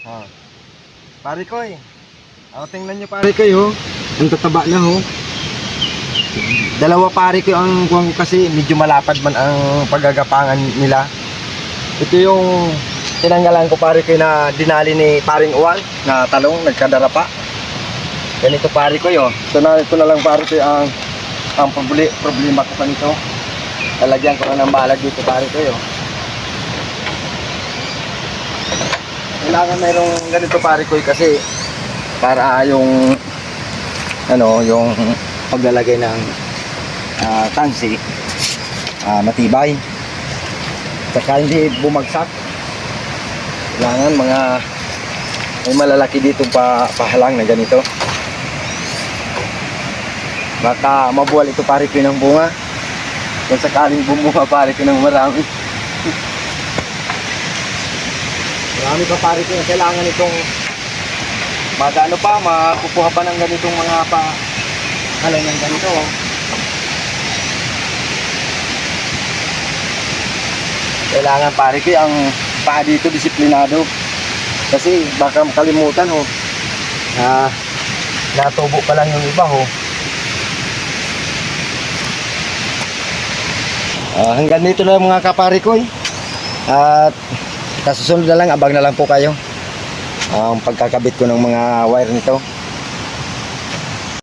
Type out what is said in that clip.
Oh. Pare ko eh. Tingnan nyo pare ko ho. Ang tataba na ho. Dalawa pare ko ang kuha ko kasi medyo malapad man ang paggagapangan nila. Ito yung tinanggalan ko pare ko na dinali ni paring Uwan na talong nagkadara pa. Ganito pare ko yo. Ito na lang pare ko ang problema ko kanito. Lalagyan ko na ng balag dito pare ko yo. Kailangan mayroong ganito pare ko kasi para yung yung paglalagay ng tansi matibay. Saka hindi bumagsak. Kailangan may malalaki dito pahalang na ganito. Baka mabuwal ito pare ko ng bunga. Kung sakaling bumunga pare ko ng marami. Marami pa pare ko yung kailangan itong makukuha pa ng ganitong mga halay ng ganito. Kailangan pare ko ang paa dito disiplinado. Kasi baka makalimutan natubo pa lang yung iba hanggang dito na mga kapare ko at kasusunod na lang abang na lang po kayo ang pagkakabit ko ng mga wire nito.